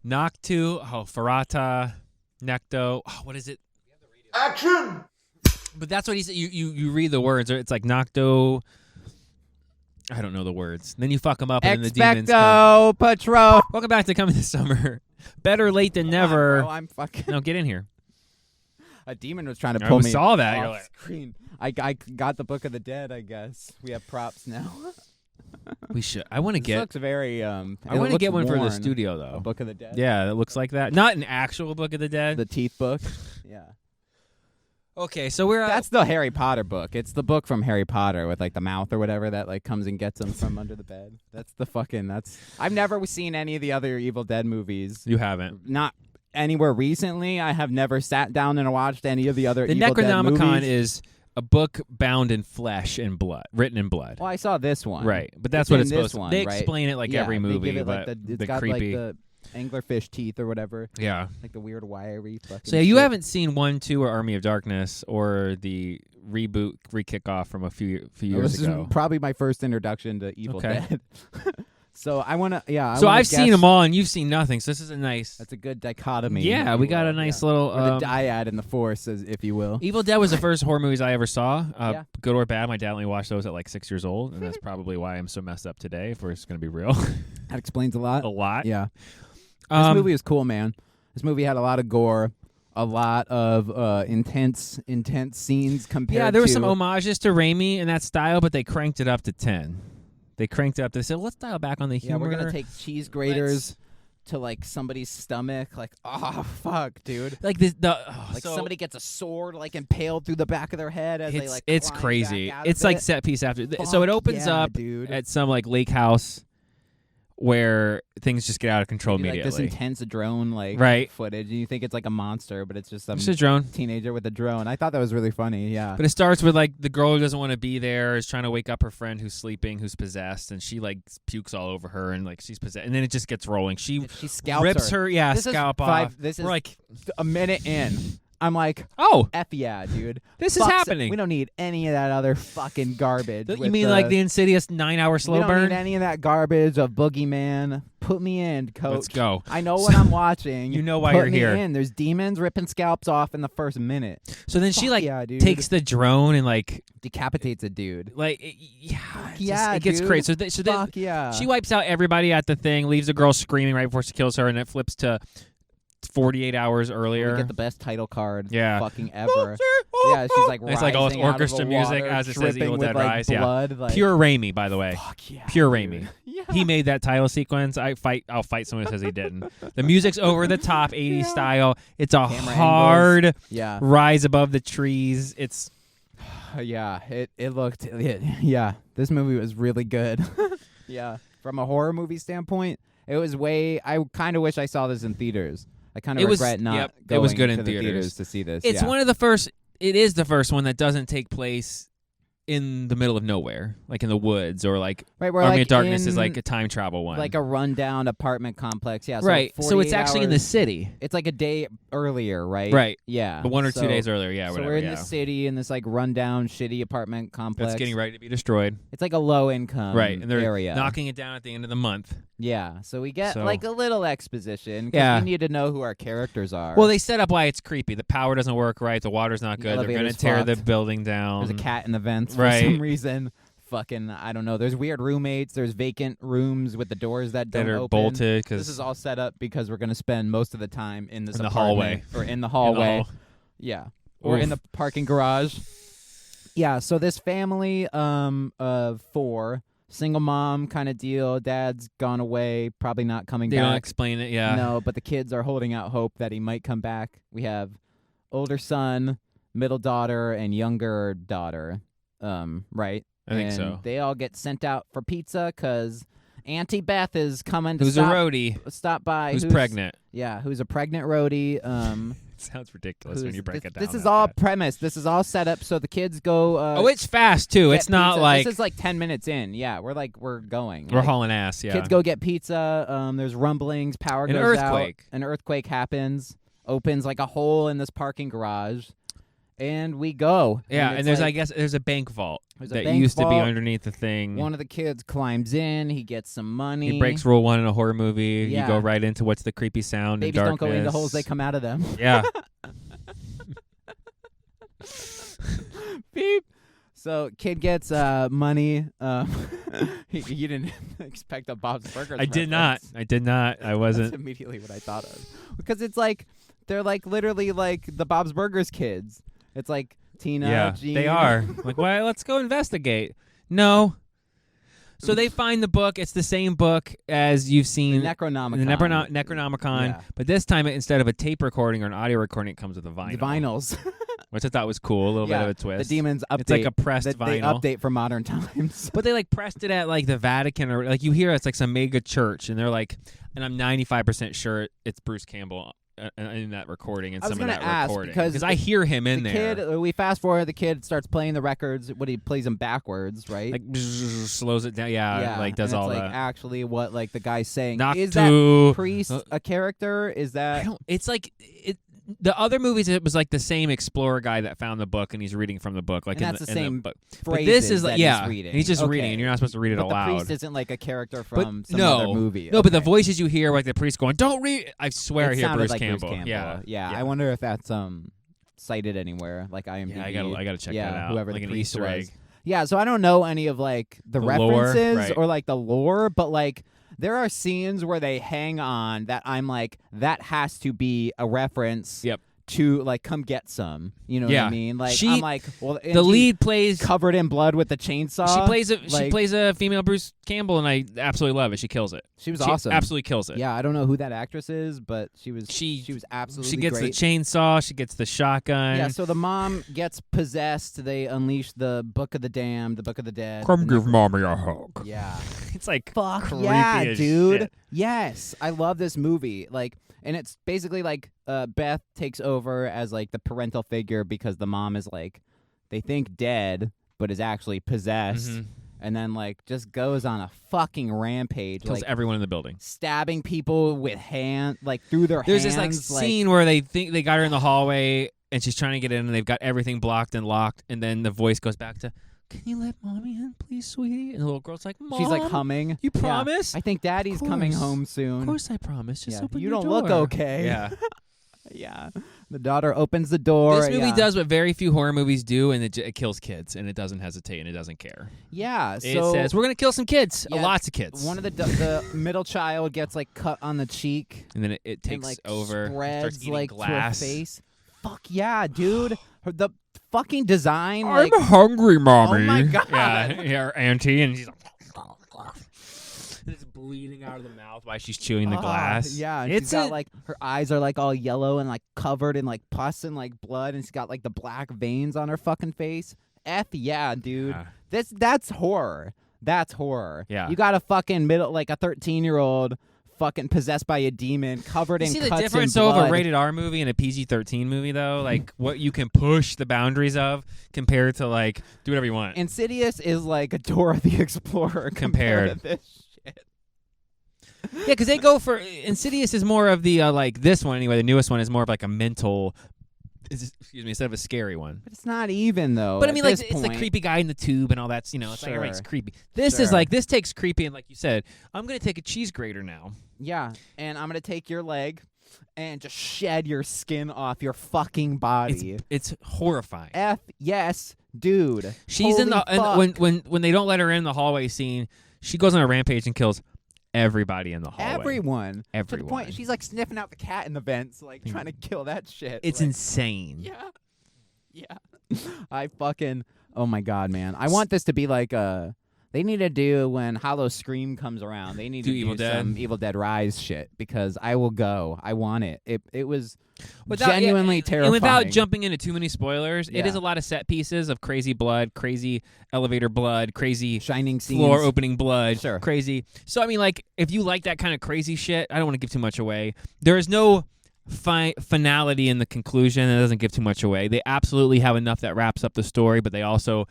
Noctu, Ferrata, Necto. Oh, what is it? Action! But that's what he said. You read the words. Or it's like Nocto. I don't know the words. Then you fuck them up, and then the demons come. Expecto Patron. Welcome back to Coming This Summer. Better late than never. On, bro, I'm fucking. No, get in here. A demon was trying to pull I me. saw that. You're off like, screen. I got the Book of the Dead. I guess we have props now. we should. I want to This get. looks very. I want to get one for the worn. studio A though. Book of the Dead. Yeah, it looks like that. Not an actual Book of the Dead. The Teeth book. Yeah. Okay, so we're That's the Harry Potter book. It's the book from Harry Potter with like the mouth or whatever that like comes and gets him from under the bed. That's the fucking. That's. I've never seen any of the other Evil Dead movies. You haven't. Not anywhere recently. I have never sat down and watched any of the other. The Evil Dead Necronomicon movies. is a book bound in flesh and blood, written in blood. Well, I saw this one. Right, but that's It's what in it's supposed this to. one, They right? explain it like Yeah, every they movie, give it, but like, it's the got creepy. like the anglerfish teeth or whatever, Yeah. like the weird wiry fucking. So yeah, you shit. haven't seen 1, 2, or Army of Darkness, or the reboot, re-kickoff from a few years This ago. is probably my first introduction to Evil Okay. Dead. So I want to. Yeah. So I've seen them all, and you've seen nothing. So this is a nice. That's a good dichotomy. Yeah, if we you got will. a nice Yeah. little. Or the dyad in the force, if you will. Evil Dead was the first horror movies I ever saw. Yeah. Good or bad, my dad only watched those at like 6 years old, and that's probably why I'm so messed up today. If we're just gonna be real, That explains a lot. a lot. Yeah. This movie is cool, man. This movie had a lot of gore, a lot of intense scenes compared to. Yeah, there were some homages to Raimi in that style, but they cranked it up to 10. They cranked it up. They said, let's dial back on the humor. Yeah, we're gonna take cheese graters to like somebody's stomach. Like, oh fuck, dude. like this. Like so somebody gets a sword like impaled through the back of their head as they like. it's climb crazy. back out of It's like it. set piece after. So it opens yeah, up dude. at some like lake house where things just get out of control Like this immediately. intense drone like Right. footage, and you think it's like a monster, but it's just some It's a drone. teenager with a drone. I thought that was really funny. Yeah. But it starts with like the girl who doesn't want to be there is trying to wake up her friend who's sleeping, who's possessed, and she like pukes all over her, and like she's possessed, and then it just gets rolling. She scalps rips her, yeah, This is scalp five- off. this We're is like, a minute in. I'm like, oh, F yeah, dude. this is Fuck's- happening. We don't need any of that other fucking garbage. You with mean like the Insidious 9-hour slow we don't burn? need any of that garbage of Boogeyman. Put me in, coach. Let's go. I know what I'm watching. You know why Put you're me here. In. There's demons ripping scalps off in the first minute. So then she Fuck like yeah, dude. takes the drone and like Decapitates a dude. yeah, yeah, it gets dude. crazy. So then Fuck yeah. she wipes out everybody at the thing, leaves the girl screaming right before she kills her, and it flips to 48 hours earlier. We get the best title card Yeah. fucking ever. Yeah, she's like It's like all this rising out of the orchestra music water, as it says dripping Evil with, Dead like, Rise. Yeah. blood, like, Pure Raimi, by the way. Fuck yeah. Pure dude. Raimi. Yeah. He made that title sequence. I'll fight someone who says he didn't. The music's over the top, 80s style. It's a Camera hard angles. Yeah. rise above the trees. It's Yeah, it looked yeah, this movie was really good. Yeah. From a horror movie standpoint, it was I kind of wish I saw this in theaters. I kind of regret not yep, going it was good in to the theaters. to see this. It's yeah. one of the first. It is the first one that doesn't take place in the middle of nowhere, like in the woods, or like right, where Army like of Darkness in, is like a time travel one, like a rundown apartment complex. Yeah, so right. So it's 48 actually in the hours- city, It's like a day earlier, right? right? Yeah. But 1 or 2 So- days earlier, yeah, So whatever. we're in yeah. the city in this like rundown, shitty apartment complex. That's getting ready to be destroyed, It's like a low income right? And they're area. knocking it down at the end of the month. Yeah, so we get So- like a little exposition. 'Cause Yeah. we need to know who our characters are. Well, they set up why it's creepy. The power doesn't work right. The water's not The good. They're going to elevator's tear the fucked. building down. There's a cat in the vents Right. for some reason. Fucking, I don't know. There's weird roommates. There's vacant rooms with the doors that don't that are open. bolted because This is all set up because we're going to spend most of the time in this In the apartment hallway. or in the hallway. Yeah, or in the parking garage. Yeah. So this family of 4, single mom kind of deal. Dad's gone away, probably not coming They back. don't explain it. Yeah. No, but the kids are holding out hope that he might come back. We have older son, middle daughter, and younger daughter. Right? I think And so. They all get sent out for pizza because Auntie Beth is coming to Who's a roadie? stop by. Who's pregnant? Yeah, who's a pregnant roadie. It sounds ridiculous when you break it down. This is that all bad. premise. This is all set up so the kids go. Oh, it's fast too. get It's not pizza. like This is like 10 minutes in. Yeah, we're going. we're Like, hauling ass. Yeah. Kids go get pizza. There's rumblings. Power An goes earthquake. out. An earthquake happens. Opens like a hole in this parking garage. And we go. Yeah, and there's like, I guess there's a bank vault that bank used to be vault. underneath the thing. One of the kids climbs in. He gets some money. He breaks rule 1 in a horror movie. Yeah. You go right into what's the creepy sound Babies in darkness. don't go into holes; they come out of them. Yeah. Beep. So kid gets money. You didn't expect a Bob's Burgers. I did not. I wasn't. That's immediately what I thought of, because it's like they're like literally like the Bob's Burgers kids. It's like Tina. Yeah, Jean. they are. Like, well, let's go investigate. No. So they find the book. It's the same book as you've seen. The Necronomicon. The Necronomicon. Yeah. But this time, instead of a tape recording or an audio recording, it comes with a vinyl. The vinyls. Which I thought was cool. A little bit of a twist. The demons update. It's like a pressed They vinyl. update for modern times. But they like pressed it at like the Vatican, or like you hear it's like some mega church, and they're like, and I'm 95% sure it's Bruce Campbell in that recording and I was some of gonna that ask, recording because I hear him in there. Kid, we fast forward. The kid starts playing the records. What he plays them backwards, right? Like slows it down, like does and all it's that. like actually what like the guy's saying. Not is to that priest a character? Is that? It's like the other movies. It was like the same explorer guy that found the book and he's reading from the book. Like And in that's the the same book. But phrases this is that like he's reading. he's just Okay. reading, and you're not supposed to read it But aloud. the priest isn't like a character from some no, other movie. No, but the Okay. voices you hear, like the priest going, "Don't read." I swear, I It hear sounded Bruce like Campbell. Bruce Campbell. Yeah. Yeah. I wonder if that's cited anywhere, like IMDb. Yeah, I gotta check that out. Whoever like the an priest Easter was. egg. Yeah, so I don't know any of like the lore, references right. or like the lore, but like there are scenes where they hang on that I'm like, that has to be a reference. Yep. To like come get some, you know what I mean? Like I'm like, well, and the she's lead plays covered in blood with the chainsaw. She plays a female Bruce Campbell, and I absolutely love it. She kills it. She was awesome. Absolutely kills it. Yeah, I don't know who that actress is, but she was absolutely. She gets great. the chainsaw. She gets the shotgun. Yeah, so the mom gets possessed. They unleash the Book of the Damned, the Book of the Dead. Come give mommy a hug. Yeah. It's like Fuck creepy yeah, as dude. shit. Yes, I love this movie. Like, and it's basically like Beth takes over as like the parental figure because the mom is like, they think dead, but is actually possessed. Mm-hmm. And then like just goes on a fucking rampage, Kills like everyone in the building, stabbing people with like through their There's hands. this like scene where they think they got her in the hallway and she's trying to get in, and they've got everything blocked and locked, and then the voice goes back to, "Can you let mommy in, please, sweetie?" And the little girl's like, "Mom, she's like humming. You promise?" Yeah. I think Daddy's coming home soon. Of course I promise. Just open you your don't door. look okay. Yeah. Yeah. The daughter opens the door. This movie does what very few horror movies do, and it kills kids, and it doesn't hesitate, and it doesn't care. Yeah. So it says, we're going to kill some kids. Yeah, Lots of kids. One of the middle child gets like cut on the cheek. And then it takes and, like, over. Spreads starts eating like glass. to her face. Fuck yeah, dude. The fucking design. I'm like, hungry, mommy. Oh my God. Yeah, her auntie, and she's like, it's bleeding out of the mouth while she's chewing the glass. Yeah, and she's got like her eyes are like all yellow and like covered in like pus and like blood, and she's got like the black veins on her fucking face. Yeah, dude. Yeah. That's horror. That's horror. Yeah. You got a fucking like a 13-year-old fucking possessed by a demon covered in See cuts the difference and blood. of a rated R movie and a PG-13 movie, though? Like, what you can push the boundaries of compared to, like, do whatever you want. Insidious is like a Dora the Explorer compared to this shit. Yeah, because they go for... Insidious is more of the, like, this one anyway, the newest one is more of like a mental... Excuse me, instead of a scary one. But it's not even, though. But I mean, like, it's the creepy guy in the tube and all that, you know, it's like, all right, it's Sure. creepy. This is Sure. like, this takes creepy, and like you said, I'm going to take a cheese grater now. Yeah, and I'm going to take your leg and just shed your skin off your fucking body. It's horrifying. Yes, dude. She's in the... Holy And fuck. when they don't let her in the hallway scene, she goes on a rampage and kills everybody in the hallway. Everyone. To the Everyone. point, she's like sniffing out the cat in the vents, like trying to kill that shit. It's like, insane. Yeah. Yeah. I fucking... Oh, my God, man. I want this to be like a... They need to do when Hollow Scream comes around. They need to do Evil Dead? some Evil Dead Rise shit because I will go. I want it. It was Without- genuinely yeah, terrifying. And without jumping into too many spoilers, it Yeah. is a lot of set pieces of crazy blood, crazy elevator blood, crazy Shining scenes. floor opening blood, Sure. crazy. So I mean, like, if you like that kind of crazy shit, I don't want to give too much away. There is no finality in the conclusion. It doesn't give too much away. They absolutely have enough that wraps up the story, but they also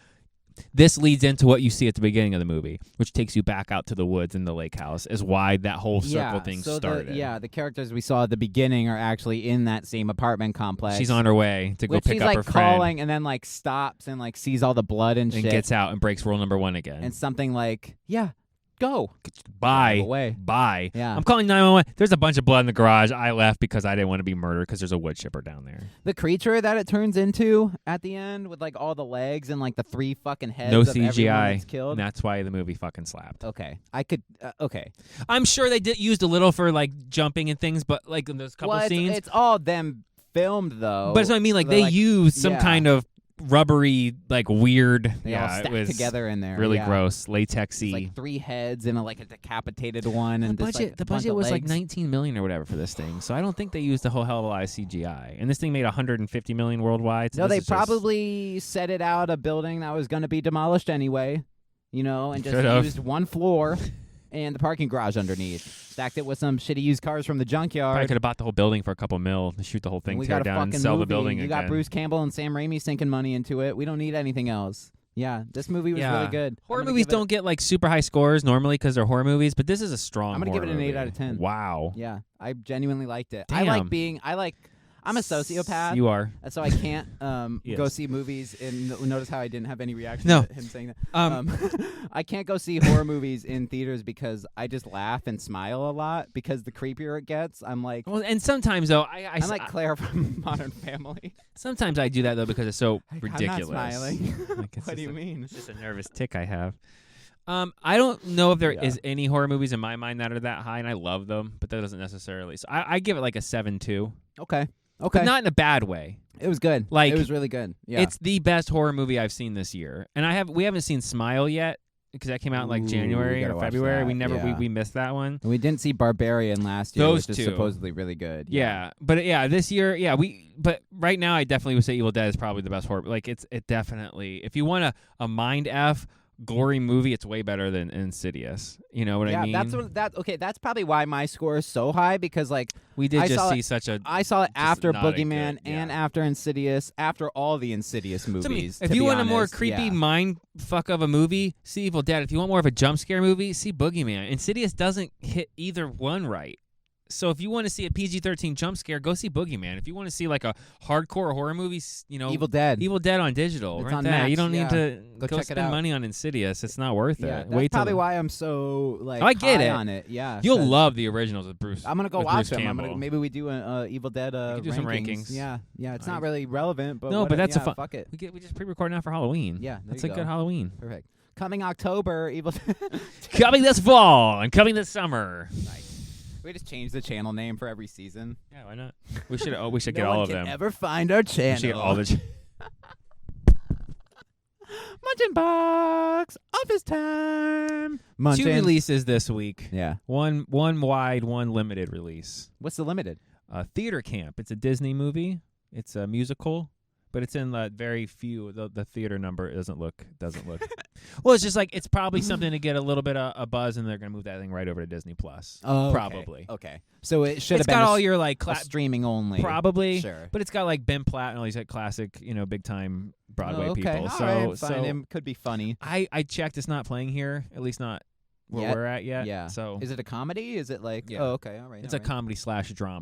this leads into what you see at the beginning of the movie, which takes you back out to the woods and the lake house, is why that whole circle thing started. The characters we saw at the beginning are actually in that same apartment complex. She's on her way to go which pick she's up like her calling friend. and then like stops and like sees all the blood and shit. Gets out and breaks rule number 1 again. And something like, yeah, go. Bye. Drive away. Bye. Yeah. I'm calling 911. There's a bunch of blood in the garage. I left because I didn't want to be murdered because there's a wood chipper down there. The creature that it turns into at the end with like all the legs and like the 3 fucking heads No of everyone CGI. that's killed. And that's why the movie fucking slapped. Okay. I could, okay. I'm sure they used a little for like jumping and things, but like in those couple scenes. It's all them filmed though. But that's what I mean. Like they used some kind of rubbery, like weird. They all it stacked was together in there. really yeah. gross, latexy. It's like 3 heads and like a decapitated one. And the budget was like $19 million or whatever for this thing. So I don't think they used a whole hell of a lot of CGI. And this thing made $150 million worldwide. So no, they probably set it out a building that was going to be demolished anyway, and just used 1 floor and the parking garage underneath. Stacked it with some shitty used cars from the junkyard. I could have bought the whole building for a couple mil to shoot the whole thing, tear it down, and sell the building You again. got Bruce Campbell and Sam Raimi sinking money into it. We don't need anything else. Yeah, this movie was really good. Horror movies don't get like super high scores normally because they're horror movies, but this is a strong. I'm gonna give it an movie. 8 out of 10. Wow. Yeah, I genuinely liked it. Damn. I'm a sociopath. You are. So I can't Yes. go see movies and notice how I didn't have any reaction No. to him saying that. I can't go see horror movies in theaters because I just laugh and smile a lot because the creepier it gets, I'm like... Well, and sometimes though, I'm like Claire from Modern Family. Sometimes I do that though because it's so ridiculous. I'm not smiling. Like, What do you mean? It's just a nervous tick I have. I don't know if there is any horror movies in my mind that are that high, and I love them, but that doesn't necessarily. So I give it like a 7.2. Okay. But not in a bad way. It was good. Like, it was really good. Yeah. It's the best horror movie I've seen this year, and we haven't seen Smile yet because that came out in like January or February. We missed that one. And we didn't see Barbarian last year, Those which two. is supposedly really good. Yeah, but this year, but right now I definitely would say Evil Dead is probably the best horror. Like it definitely. If you want a mind F gory movie, it's way better than Insidious. You know what I mean? Yeah, that's probably why my score is so high because like we did see such a. I saw it after not a Boogeyman good- and after Insidious, after all the Insidious movies. If you want a more creepy mind fuck of a movie, see Evil Dead. If you want more of a jump scare movie, see Boogeyman. Insidious doesn't hit either one right. So if you want to see a PG-13 jump scare, go see Boogeyman. If you want to see like a hardcore horror movie, Evil Dead on digital. It's right on there. Max, You don't need to go check it spend out. money on Insidious. It's not worth Yeah, it. that's probably why I'm so like I get high it. on it. Yeah, You'll love the originals with Bruce. I'm gonna go with watch Bruce them. Campbell. Maybe we do a Evil Dead We could do some rankings. Yeah. It's not Nice. really relevant, but No, but that's a fun. fuck it. We just pre-record now for Halloween. Yeah, there that's you a go. good Halloween. Perfect. Coming October, Evil Dead. Coming this fall and coming this summer. Nice. We just changed the channel name for every season. Yeah, why not? We should. We should No get all one of can them. ever find our channel. We should get all the. Munching Box Office Time. Munchin. 2 releases this week. Yeah. One wide, one limited release. What's the limited? Theater Camp. It's a Disney movie. It's a musical, but it's in very few. The theater number doesn't look. Well, it's just like it's probably something to get a little bit of a buzz, and they're gonna move that thing right over to Disney Plus. Oh, probably. Okay. So it should have It's been got all your like streaming only. probably, Sure. but it's got like Ben Platt and all these like classic, big time Broadway okay. people. All So right, fine. It could be funny. I checked. It's not playing here, at least not where we're at yet. Yeah. So Is it a comedy? Is it like? Yeah. Oh, okay. All right. it's a comedy / drama.